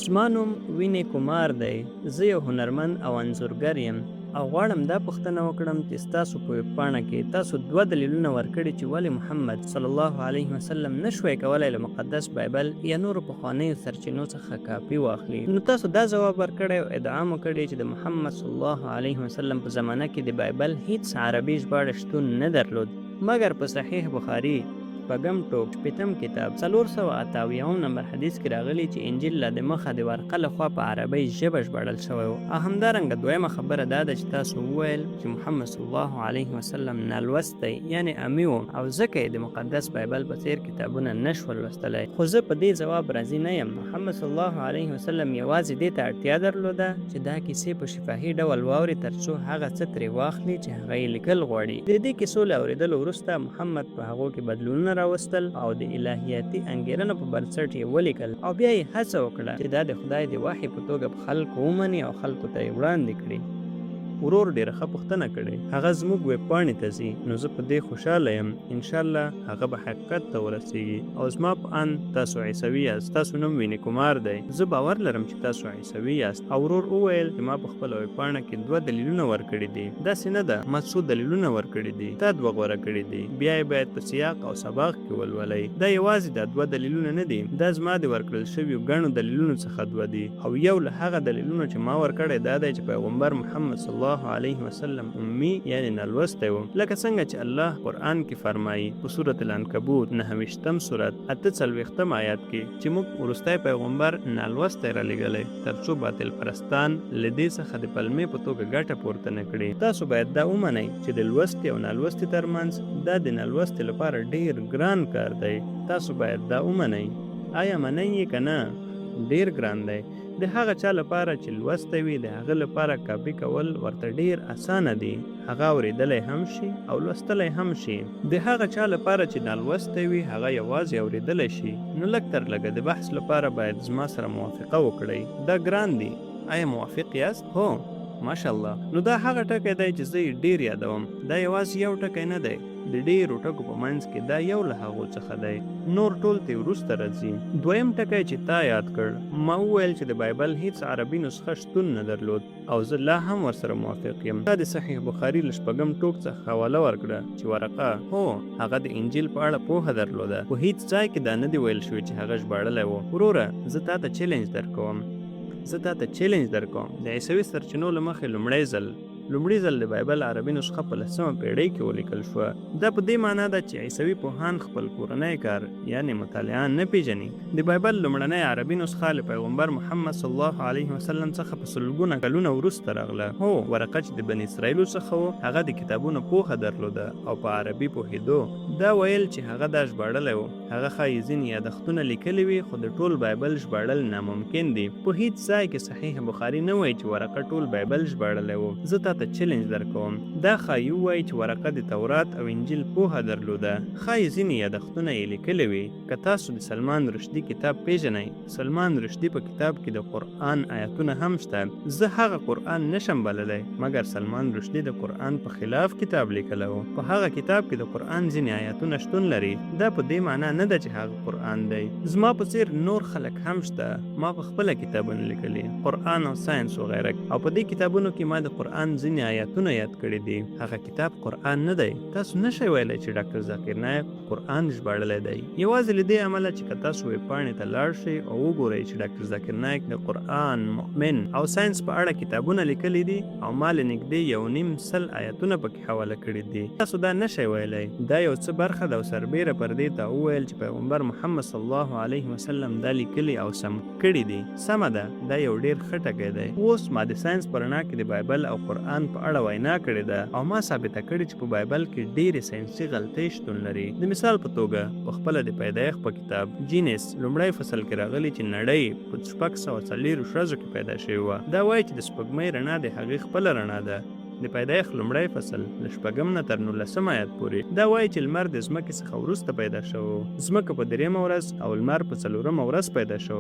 زما نوم وینې کمار دی. زه یو هنرمند او انځورګر یم او غواړم دا پوښتنه وکړم چې ستاسو په ویبپاڼه کې تاسو 2 دلیلونه ورکړي چې ولې محمد صلی الله علیه وسلم نشوی کولی له مقدس بایبل یا نورو پخوانیو سرچینو څخه کاپي واخلي. نو تاسو دا ځواب ورکړی او ادعا مو کړې چې د محمد صلی الله علیه وسلم په زمانه کې د بایبل هیڅ عربي ژباړه شتون نه درلود، مګر په صحیح بخاري شپږم ټوک شپېتم کتاب 488 نمبر حدیث کې راغلی چې انجیل له د مخه د ورقه لخوا په عربۍ ژبه ژباړل شوی و. او همدارنګه دویمه خبره دا ده چې تاسو وویل چې محمد صلی الله علیه وسلم نالوستی یعنی امي و او ځکه یې د مقدس بایبل په څیر کتابونه نشول لوستلی. خو زه په دې ځواب راضي نه یم. محمد صلی الله علیه وسلم یوازې دې ته اړتیا درلوده چې دا کیسې په شفاهي ډول واوري ترڅو هغه څه ترې واخلي چې هغه یې لیکل غواړي. د دې کیسو له اورېدلو وروسته محمد په هغو کې بدلونونه راوستل او د الهیاتي انګیرنو په بنسټ یې ولیکل او بیا یې هڅه وکړه چې دا د خدای د وحي په توګه په خلکو ومني او خلکو ته یې وړاندې کړي. ورور ډېره ښه پوښتنه کړې. هغه زموږ ویبپاڼې ته ځي، نو زه په دې خوشحاله یم. انشاءالله هغه به حقیقت ته ورسیږي او زما په ان تاسو عیسوي یاست. تاسو نوم وینې کمار دی. زه باور لرم چې تاسو عیسوي یاست. او ورور وویل چې ما په خپله ویبپاڼه کې 2 دلیلونه ورکړي دي. داسې نه ده، ما 2 دلیلونه ورکړي دي، تا 2 غوره کړي دي. بیا یې باید په سیاق او سباق کې ولولئ. دا یوازې دا 2 دلیلونه نه دي، دا زما د ورکړل شویو ګڼو دلیلونو څخه 2 دي. او یو له هغه دلیلونو چې ما ورکړی دا دی چې پیغمبر محمد صلی الله علیه وسلم امي یعنی نالوستی و، لکه څنګه چې الله قرآن کې فرمایي په سورة العنکبوت 9 سورت 48 آیات کې چې موږ وروستی پیغمبر نالوستی رالیږلی ترڅو باطل پرستان له دې څخه د پلمې په توګه ګټه پورته نه کړي. تاسو باید دا ومنئ چې د لوستي او نالوستي ترمنځ دا د نالوستي لپاره ډیر ګران کار دی. تاسو باید دا ومنئ. آیا منئ یې که نه؟ ډیر ګران دی. د هغه چا لپاره چې لوستی وي د هغه لپاره کاپي کول ورته ډیر اسانه دي. هغه اورېدلی هم شي او لوستلی هم شي. د هغه چا لپاره چې نالوستی وي هغه یوازې اورېدلی شي. نو لږ تر لږه د بحث لپاره باید زما سره موافقه وکړئ. دا ګران دي. آیا موافق یاست؟ هو ماشاءالله. نو دا هغه ټکی دی چې زه یې ډیر یادوم. دا یوازې یو ټکی نه دی، د ډیرو ټکو په منځ کې دا یو له هغو څخه دی. نور ټول ته وروسته راځي. دویم ټکی چې تا یاد کړ، ما وویل چې د بایبل هیڅ عربي نسخه شتون نه درلود او زه لا هم ورسره موافق یم. تا د صحیح بخاري له 8 ټوک څخه حواله ورکړه چې ورقه هو هغه د انجیل په اړه پوهه درلوده، خو هیڅ ځای کې دا نه دی ویل شوی چې هغه ژباړلی و. وروره زه تا ته چیلنج درکوم. د عیسوي سرچینو له مخې لومړی ځل د بایبل عربي نسخه په 10مه پیړۍ کې ولیکل شوه. دا په دې معنا ده چې عیسوي پوهان خپل کورنی کار یعنی مطالعه نه پیژني. د بایبل لومړنۍ عربي نسخه له پیغمبر محمد صلی الله علیه وسلم څخه په سلګونه کلونه وروسته راغله. هو ورقه چې د بني اسرائیلو څخه و هغه د کتابونو پوهه درلوده او په عربي پوهېدو. دا ویل چې هغه دا ژباړلی و. هغه ښایي ځینې یادښتونه لیکلي وي، خو د ټول بایبل ژباړل ناممکن دي. په هیڅ ځای کې صحیح بخاري نه وایي چې ورقه ټول بایبل ژباړلی و. زه ته چیلنج درکوم. دا ښایي ووایي چې ورقه د تورات او انجیل پوهه درلوده. ښایي ځینې یادښتونه یې لیکلي وي. که تاسو د سلمان رشدي کتاب پیژنئ، سلمان رشدي په کتاب کې د قرآن آیتونه هم شته. زه هغه قرآن نشم بللی، مګر سلمان رشدي د قرآن په خلاف کتاب لیکلی و. په هغه کتاب کې د قرآن ځینې آیتونه شتون لري. دا په دې معنا نه ده چې هغه قرآن دی. زما په څیر نور خلک هم شته. ما په خپله کتابونه لیکلي، قرآن او ساینس وغیره، او په دې کتابونو کې ما د قرآن ځینې آیاتونه یاد کړي دي. هغه کتاب قرآن نه دی. تاسو نشئ ویلی چې ډاکټر ذاکر نایک قرآن ژباړلی دی. یوازې له دې امله چې که تاسو ویبپاڼې ته لاړ شئ او وګورئ چې ډاکټر ذاکر نایک د قرآن، مؤمن او ساینس په اړه کتابونه لیکلي دي او ما له نږدې 1.5 آیتونه پکې حواله کړي دي. تاسو دا نشئ ویلی. دا یو څه برخه ده او سربیره پر دې ته وویل چې پیغمبر محمد صلی الله علیه وسلم دا لیکلي او سم کړي دي. سمه ده، دا یو ډیر ښه ټکی دی. اوس ما د ساینس په رڼا کې د بایبل او قرآن په اړه وینا کړې ده او ما ثابته کړې چې په بایبل کې ډېرې ساینسي غلطۍ شتون لري. د مثال په توګه په خپله د پیدایښت په کتاب جینیس لومړی فصل کې راغلي چې نړۍ په 640 ورځو کې پیدا شوې وه. دا وایي چې د سپوږمۍ رڼا د هغې خپله رڼا ده. د پیدایښت لومړی فصل له 6 نه تر 19 آیت پورې دا وایي چې لمر د ځمکې څخه وروسته پیدا شو، ځمکه په 3 ورځ او لمر په 4 ورځ پیدا شو.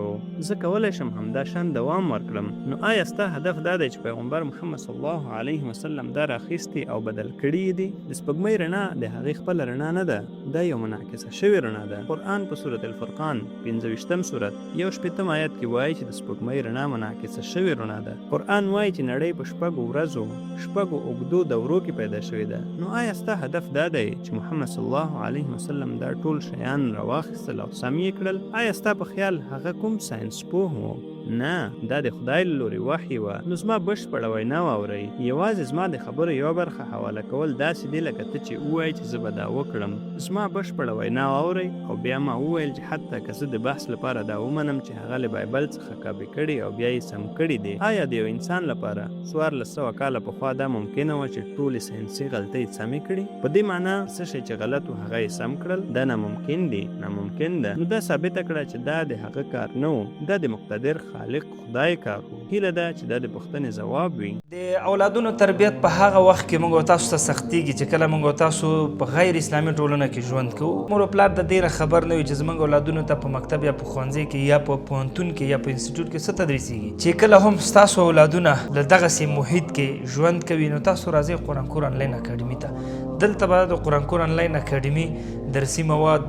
زه کولی شم همدا شان دوام ورکړم. نو آیا ستا هدف دا دی چې پیغمبر محمد صلی الله علیه وسلم دا راخیستي او بدل کړي دي؟ د سپوږمۍ رڼا د هغې خپله رڼا نه ده، دا یو منعکسه شوې رڼا ده. قرآن په سورة الفرقان 15 سورت 1 آیت کې وایي چې د سپوږمۍ رڼا منعکسه شوې رڼا ده. قرآن وایي چې نړۍ په 6 ورځو 6 اوږدو دورو کې پیدا شوې ده. نو آیا ستا هدف دا دی چې محمد صلی الله علیه وسلم دا ټول شیان راواخیستل او سم یې کړل؟ آیا ستا په خیال هغه کوم ساینس پوه و؟ نه، دا د خدای له لورې وحی وه. نو زما بشپړه وینا واورئ. یوازې زما د خبرو یوه برخه حواله کول داسې دي لکه ته چې ووایې چې زه به دا وکړم. زما بشپړه وینا واورئ او بیا ما وویل چې حتی که زه د بحث لپاره دا ومنم چې هغه له بایبل څخه کاپي کړي او بیا یې سم کړي دي، آیا د یو انسان لپاره 1400 کاله پخوا دا ممکنه وه چې ټولې ساینسي غلطۍ سمې کړي؟ په دې معنا څه شی چې غلط و هغه یې سم کړل؟ دا ناممکن دي، ناممکن ده. نو دا ثابته کړه چې دا د هغه کار نه و، دا د مقتدر خالق خدای کار و. هیله ده چې دا د پوښتنې ځواب وي. د اولادونو تربیت په هغه وخت کې موږ تاسو ته سختیږي چې کله موږ تاسو په غیر اسلامي ټولنه کې ژوند کوو. مور او پلار د دې خبر نه وي چې زموږ اولادونو ته په مکتب یا په ښوونځي کې یا په پوهنتون کې یا په انسټیټیوټ کې څه تدریسیږي. چې کله هم ستاسو اولادونه له دغسې محیط کې ژوند کوي نو تاسو راځئ قرآن کور انلاین اکاډمي ته. دلته به د قرآن کور انلاین اکاډمي درسي مواد،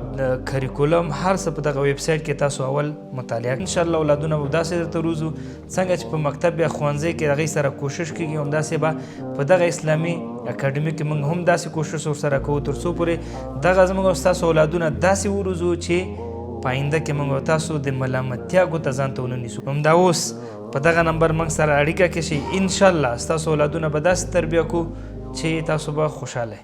کریکولم، هر څه په دغه ویب سایټ کې تاسو اول مطالعه انشاءالله اولادونه به داسې درته روزو څنګه چې په مکتب یا ښوونځي کې هغې سره کوشش کېږي همداسې به په دغه اسلامي اکاډمي کې موږ هم داسې کوشش ورسره کوو تر څو پورې دغه زموږ او ستاسو اولادونه داسې وروزو چې په آینده کې موږ تاسو د ملامتیا ګوته ځان ته ونه نیسو. همدا اوس په دغه نمبر موږ سره اړیکه کې شئ، انشاءالله ستاسو اولادونه به داسې تربیه کوو چې تاسو به خوشحاله